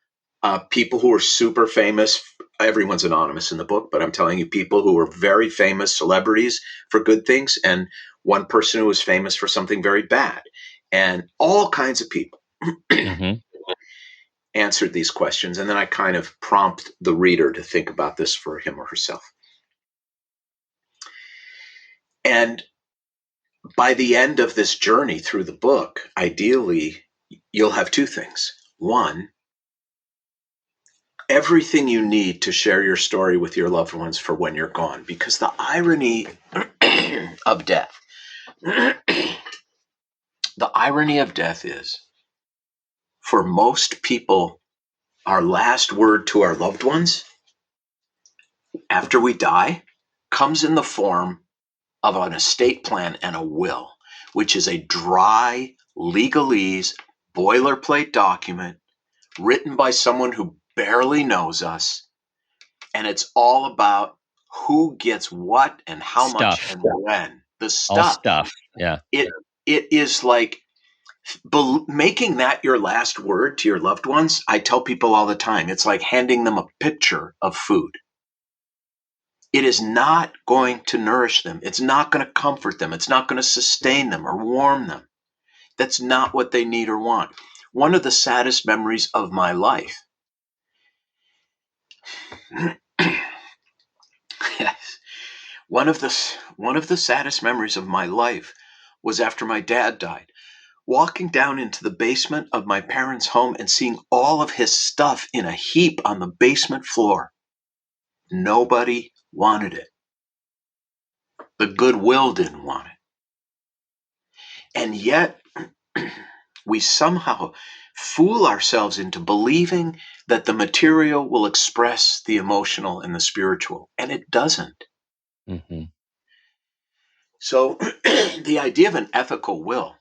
people who are super famous. Everyone's anonymous in the book, but I'm telling you, people who were very famous celebrities for good things, and one person who was famous for something very bad, and all kinds of people answered these questions. And then I kind of prompt the reader to think about this for him or herself. And by the end of this journey through the book, ideally, you'll have two things. One, everything you need to share your story with your loved ones for when you're gone. Because the irony of death, is, for most people, our last word to our loved ones after we die comes in the form of an estate plan and a will, which is a dry, legalese, boilerplate document written by someone who barely knows us. And it's all about who gets what and how much and when. The stuff. All stuff. Yeah. It is like making that your last word to your loved ones. I tell people all the time, it's like handing them a pitcher of food. It is not going to nourish them. It's not going to comfort them. It's not going to sustain them or warm them. That's not what they need or want. One of the saddest memories of my life, yes, one of the saddest memories of my life was after my dad died. Walking down into the basement of my parents' home and seeing all of his stuff in a heap on the basement floor. Nobody wanted it. The goodwill didn't want it. And yet, we somehow fool ourselves into believing that the material will express the emotional and the spiritual, and it doesn't. Mm-hmm. So the idea of an ethical will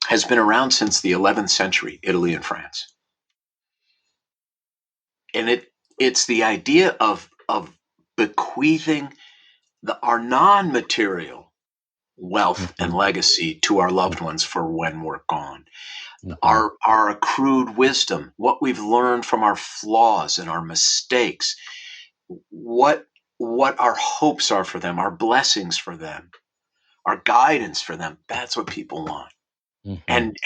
has been around since the 11th century, Italy and France. And it's the idea of bequeathing our non-material wealth and legacy to our loved ones for when we're gone. Our accrued wisdom, what we've learned from our flaws and our mistakes, what our hopes are for them, our blessings for them, our guidance for them. That's what people want. And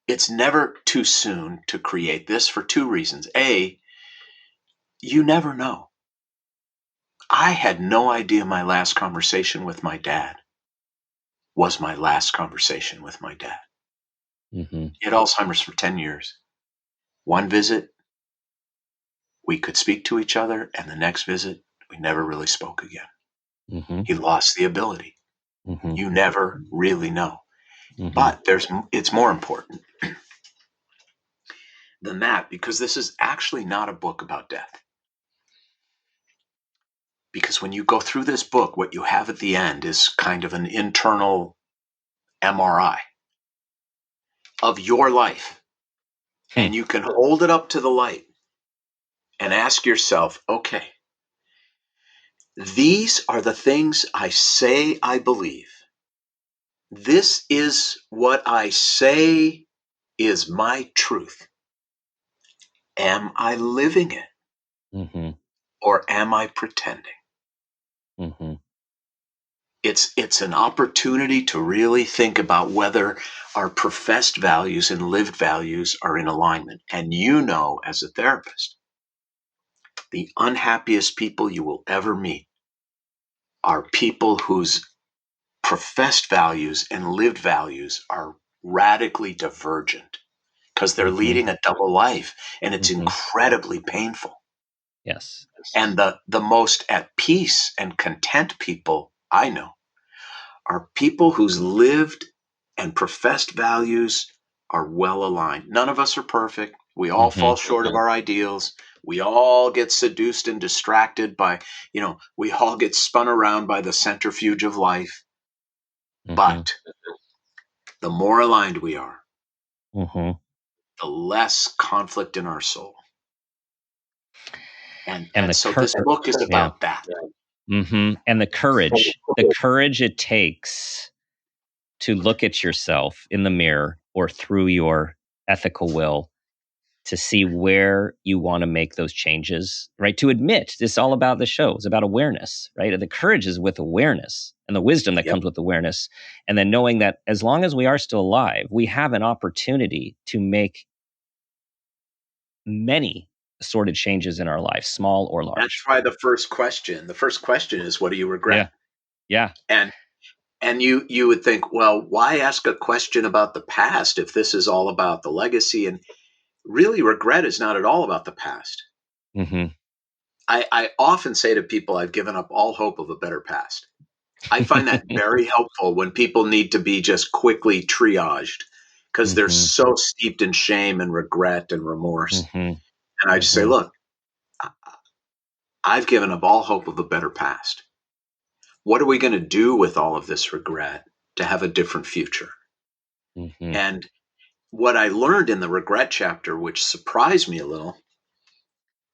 it's never too soon to create this for two reasons. A, you never know. I had no idea my last conversation with my dad was my last conversation with my dad. He had Alzheimer's for 10 years. One visit, we could speak to each other, and the next visit, we never really spoke again. He lost the ability. You never really know. But it's more important than that, because this is actually not a book about death. Because when you go through this book, what you have at the end is kind of an internal MRI of your life. And you can hold it up to the light and ask yourself, okay, these are the things I say I believe. This is what I say is my truth. Am I living it? Or am I pretending? It's an opportunity to really think about whether our professed values and lived values are in alignment. And as a therapist, the unhappiest people you will ever meet are people whose professed values and lived values are radically divergent, because they're leading a double life, and it's incredibly painful. Yes. And the most at peace and content people I know are people whose lived and professed values are well aligned. None of us are perfect. We all fall short of our ideals. We all get seduced and distracted by, we all get spun around by the centrifuge of life. But the more aligned we are, the less conflict in our soul. And so this book is about that. And the courage it takes to look at yourself in the mirror or through your ethical will to see where you want to make those changes, right? To admit this is all about the show. It's about awareness, right? And the courage is with awareness and the wisdom that comes with awareness. And then knowing that as long as we are still alive, we have an opportunity to make many assorted changes in our life, small or large. That's why the first question is, what do you regret? Yeah. And you would think, well, why ask a question about the past if this is all about the legacy? And really, regret is not at all about the past. I often say to people, I've given up all hope of a better past. I find that very helpful when people need to be just quickly triaged because they're so steeped in shame and regret and remorse. And I just say, look, I've given up all hope of a better past. What are we going to do with all of this regret to have a different future? And what I learned in the regret chapter, which surprised me a little,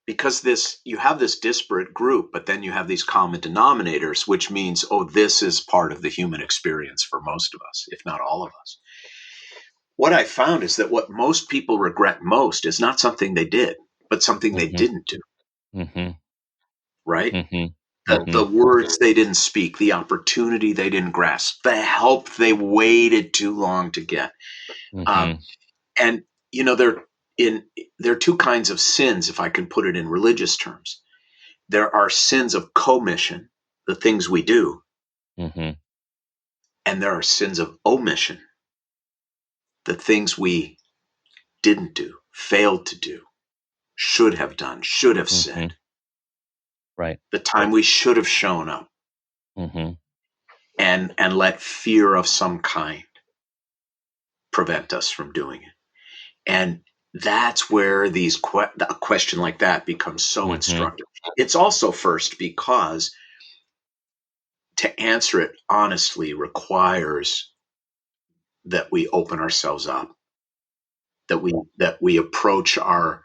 because you have this disparate group, but then you have these common denominators, which means, this is part of the human experience for most of us, if not all of us. What I found is that what most people regret most is not something they did, but something they didn't do. Right? The words they didn't speak, the opportunity they didn't grasp, the help they waited too long to get. And, there are two kinds of sins, if I can put it in religious terms. There are sins of commission, the things we do. And there are sins of omission, the things we didn't do, failed to do, should have done, should have said. Right. The time we should have shown up. And let fear of some kind prevent us from doing it. And that's where a question like that becomes so instructive. It's also first because to answer it honestly requires that we open ourselves up, that we approach our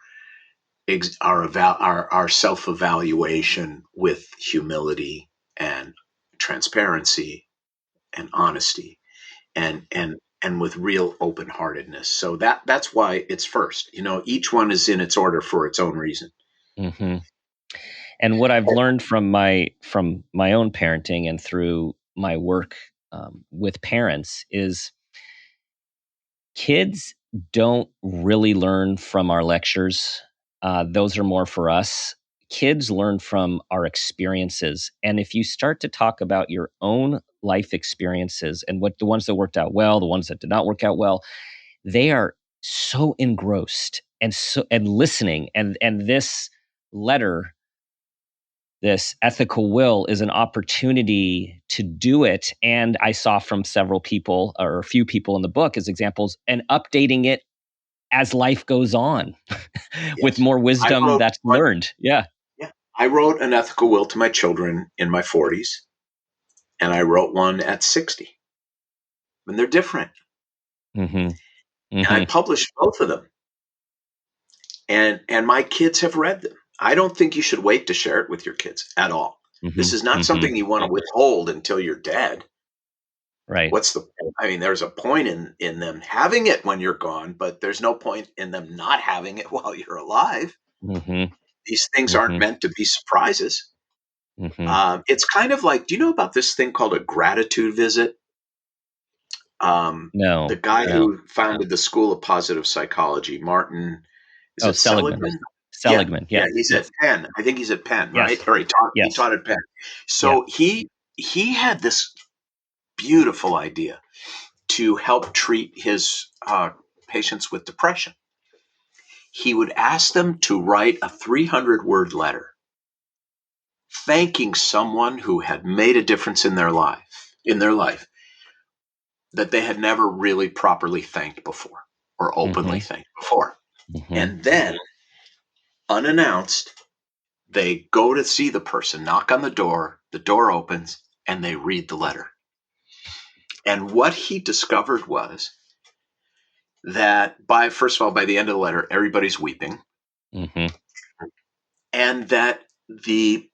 self-evaluation with humility and transparency and honesty and with real open-heartedness. So that's why it's first. Each one is in its order for its own reason. Mm-hmm. And what I've learned from my own parenting and through my work with parents is kids don't really learn from our lectures. Those are more for us. Kids learn from our experiences. And if you start to talk about your own life experiences and what the ones that worked out well, the ones that did not work out well, they are so engrossed and listening. And this letter, this ethical will, is an opportunity to do it. And I saw from several people, or a few people in the book as examples, and updating it as life goes on with more wisdom that's learned. Yeah. I wrote an ethical will to my children in my 40s, and I wrote one at 60. And they're different. Mm-hmm. Mm-hmm. And I published both of them. And my kids have read them. I don't think you should wait to share it with your kids at all. Mm-hmm. This is not something you want to withhold until you're dead. Right. There's a point in them having it when you're gone, but there's no point in them not having it while you're alive. Mm-hmm. These things aren't meant to be surprises. Mm-hmm. It's kind of like, do you know about this thing called a gratitude visit? No. The guy who founded the School of Positive Psychology, Martin, Seligman. Seligman, yeah. He's at Penn. I think he's at Penn, yes. Right? Or he taught at Penn. So he had this beautiful idea to help treat his patients with depression. He would ask them to write a 300-word letter thanking someone who had made a difference in their life that they had never really properly thanked before or openly thanked before. Mm-hmm. And then, unannounced, they go to see the person, knock on the door opens, and they read the letter. And what he discovered was that by the end of the letter, everybody's weeping. Mm-hmm. And that the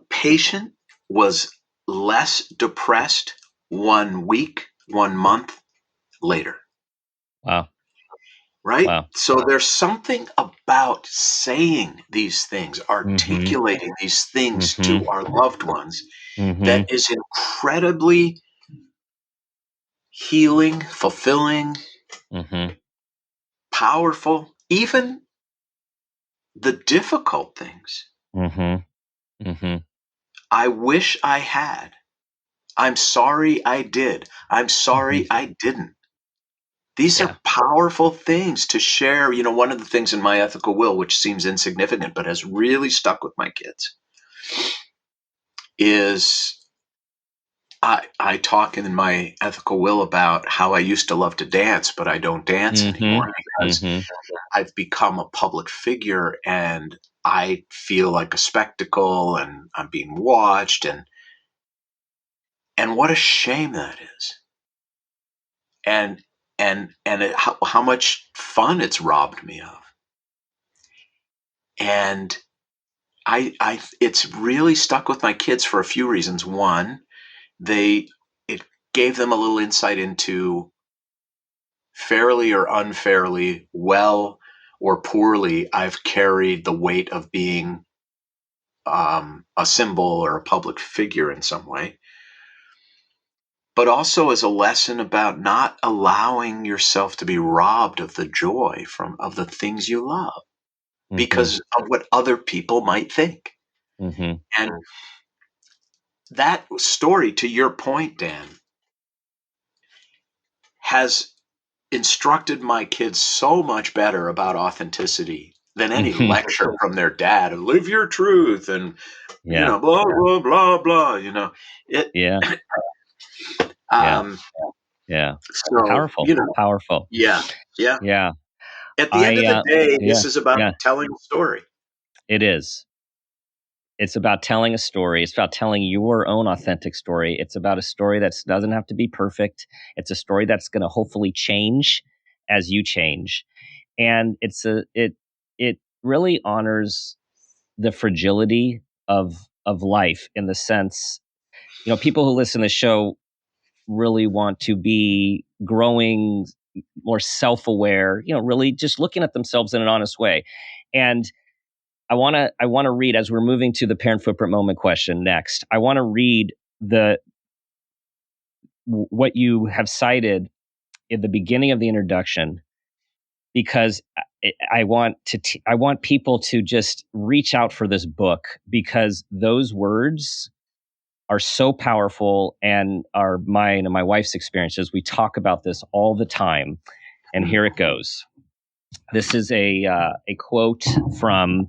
patient was less depressed 1 week, 1 month later. Wow. Right? Wow. So there's something about saying these things, articulating these things to our loved ones that is incredibly healing, fulfilling, powerful, even the difficult things. I wish I had. I'm sorry I did. I'm sorry I didn't. These are powerful things to share. One of the things in my ethical will, which seems insignificant but has really stuck with my kids, is I talk in my ethical will about how I used to love to dance, but I don't dance anymore because I've become a public figure and I feel like a spectacle and I'm being watched and what a shame that is. And how much fun it's robbed me of. And it's really stuck with my kids for a few reasons. One, it gave them a little insight into fairly or unfairly, well or poorly, I've carried the weight of being a symbol or a public figure in some way. But also as a lesson about not allowing yourself to be robbed of the joy of the things you love because of what other people might think. And that story, to your point, Dan, has instructed my kids so much better about authenticity than any lecture from their dad. Live your truth and blah, blah, blah, blah, Yeah. So, Powerful. Powerful. yeah, yeah. Yeah. At the end of the day, Yeah. this is about Yeah. telling a story. It is. It's about telling a story. It's about telling your own authentic story. It's about a story that doesn't have to be perfect. It's a story that's going to hopefully change as you change. And it really honors the fragility of life, in the sense, people who listen to the show really want to be growing, more self-aware, really just looking at themselves in an honest way. And I want to read, as we're moving to the parent footprint moment question next, I want to read what you have cited in the beginning of the introduction, because I want people to just reach out for this book, because those words are so powerful and are mine and my wife's experiences. We talk about this all the time, and here it goes. This is a quote from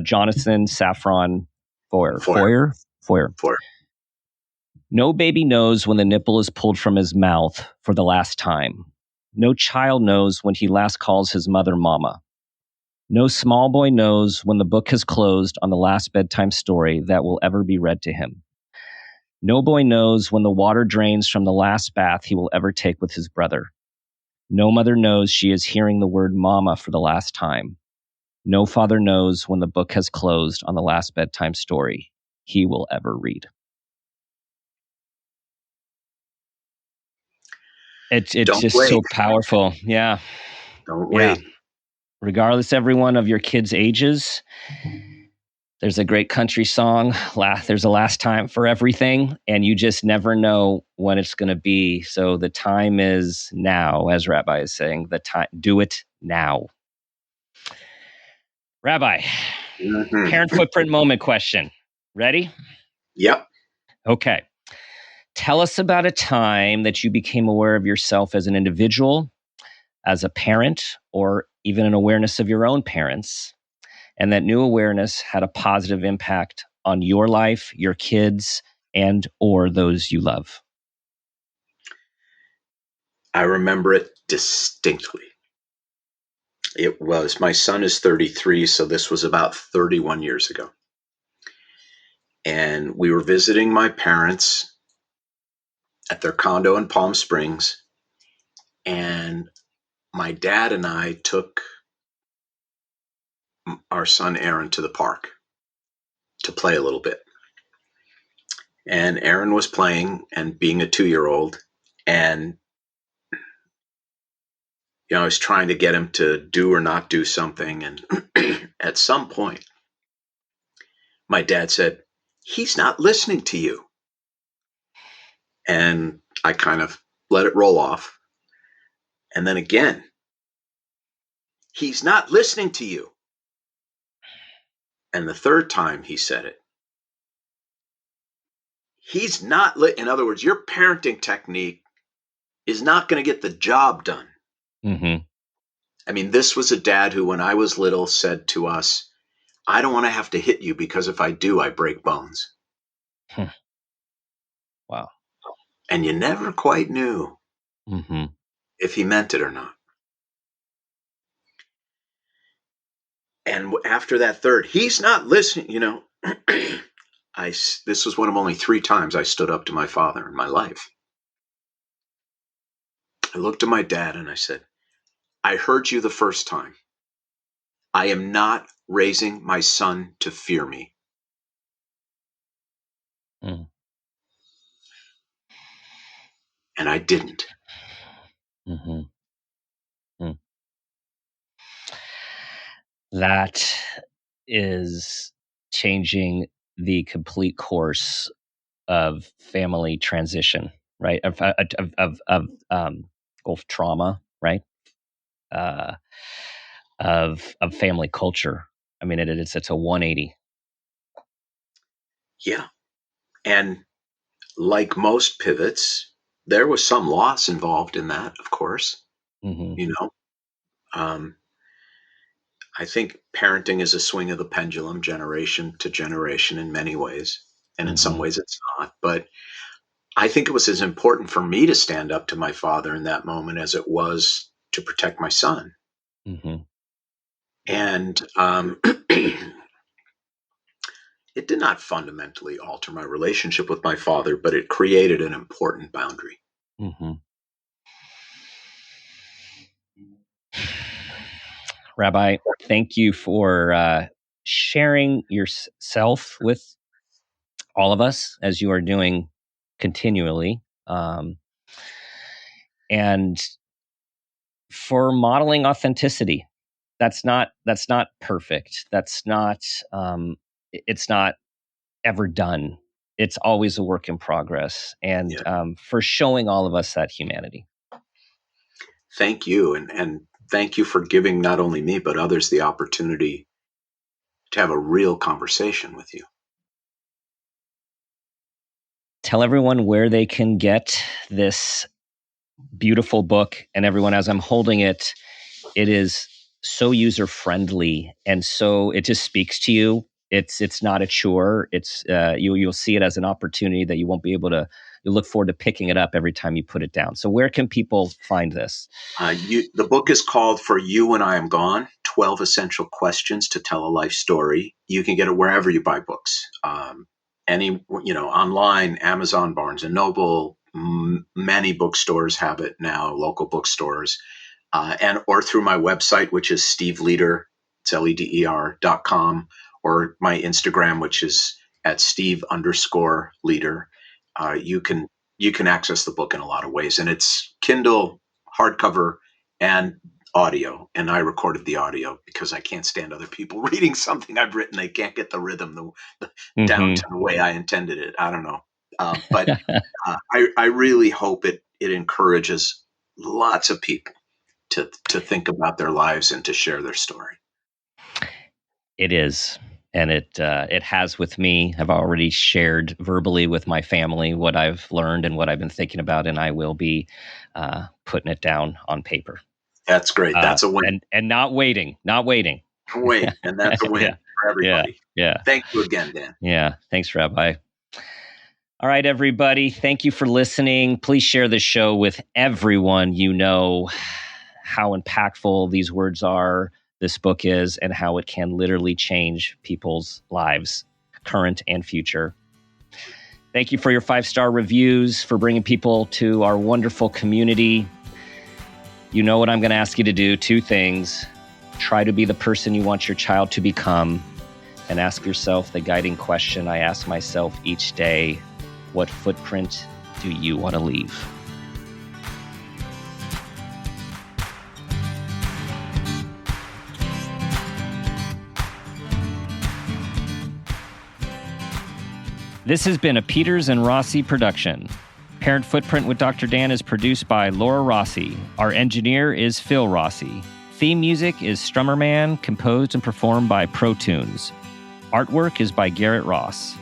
Jonathan Safran Foer. No baby knows when the nipple is pulled from his mouth for the last time. No child knows when he last calls his mother mama. No small boy knows when the book has closed on the last bedtime story that will ever be read to him. No boy knows when the water drains from the last bath he will ever take with his brother. No mother knows she is hearing the word mama for the last time. No father knows when the book has closed on the last bedtime story he will ever read. It's just wait. So powerful. Yeah. Don't wait. Regardless, everyone, of your kids' ages, there's a great country song, there's a last time for everything, and you just never know when it's going to be. So the time is now, as Rabbi is saying. The time, do it now. Rabbi, parent footprint moment question. Ready? Yep. Okay. Tell us about a time that you became aware of yourself as an individual, as a parent, or even an awareness of your own parents, and that new awareness had a positive impact on your life, your kids, and or those you love. I remember it distinctly. It was, my son is 33, so this was about 31 years ago. And we were visiting my parents at their condo in Palm Springs. And my dad and I took our son Aaron to the park to play a little bit. And Aaron was playing and being a 2-year-old. And, I was trying to get him to do or not do something. And at some point, my dad said, "He's not listening to you." And I kind of let it roll off. And then again, "He's not listening to you." And the third time he said it, "He's not," in other words, your parenting technique is not going to get the job done. Mm-hmm. I mean, this was a dad who, when I was little, said to us, "I don't want to have to hit you because if I do, I break bones." Wow. And you never quite knew if he meant it or not. And after that third, "He's not listening," this was one of only 3 times I stood up to my father in my life. I looked at my dad and I said, "I heard you the first time. I am not raising my son to fear me." And I didn't. That is changing the complete course of family transition, right? Of trauma, right? Of family culture. I mean, it's a 180. Yeah. And like most pivots, there was some loss involved in that, of course. I think parenting is a swing of the pendulum, generation to generation, in many ways. And in some ways it's not. But I think it was as important for me to stand up to my father in that moment as it was to protect my son. Mm-hmm. And it did not fundamentally alter my relationship with my father, but it created an important boundary. Mm-hmm. Rabbi, thank you for sharing yourself with all of us as you are doing continually, and for modeling authenticity. That's not perfect. That's not. It's not ever done. It's always a work in progress, and for showing all of us that humanity. Thank you, and thank you for giving not only me but others the opportunity to have a real conversation with you. Tell everyone where they can get this beautiful book, and everyone, as I'm holding it, it is so user friendly, and so it just speaks to you. It's not a chore. It's you'll see it as an opportunity that you won't be able to. You'll look forward to picking it up every time you put it down. So where can people find this? The book is called For You When I Am Gone, 12 Essential Questions to Tell a Life Story. You can get it wherever you buy books. Online, Amazon, Barnes and Noble, many bookstores have it now, local bookstores, or through my website, which is Steve Leder, it's LEDER.com, or my Instagram, which is at Steve_Leder. You can access the book in a lot of ways, and it's Kindle, hardcover, and audio. And I recorded the audio because I can't stand other people reading something I've written. They can't get the rhythm down to the way I intended it. I don't know. But I really hope it encourages lots of people to think about their lives and to share their story. It is. And it has with me. I've already shared verbally with my family what I've learned and what I've been thinking about, and I will be putting it down on paper. That's great. That's a win. And not waiting. Wait, and that's a win for everybody. Yeah. Thank you again, Dan. Yeah. Thanks, Rabbi. All right, everybody. Thank you for listening. Please share this show with everyone you know. How impactful these words are, this book is, and how it can literally change people's lives, current and future. Thank you for your 5-star reviews, for bringing people to our wonderful community. You know what I'm going to ask you to do. 2 things. Try to be the person you want your child to become, and ask yourself the guiding question I ask myself each day: what footprint do you want to leave? This has been a Peters and Rossi production. Parent Footprint with Dr. Dan is produced by Laura Rossi. Our engineer is Phil Rossi. Theme music is Strummer Man, composed and performed by Pro Tunes. Artwork is by Garrett Ross.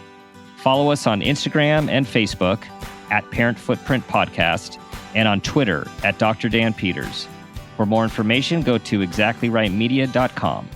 Follow us on Instagram and Facebook at Parent Footprint Podcast, and on Twitter at Dr. Dan Peters. For more information, go to exactlyrightmedia.com.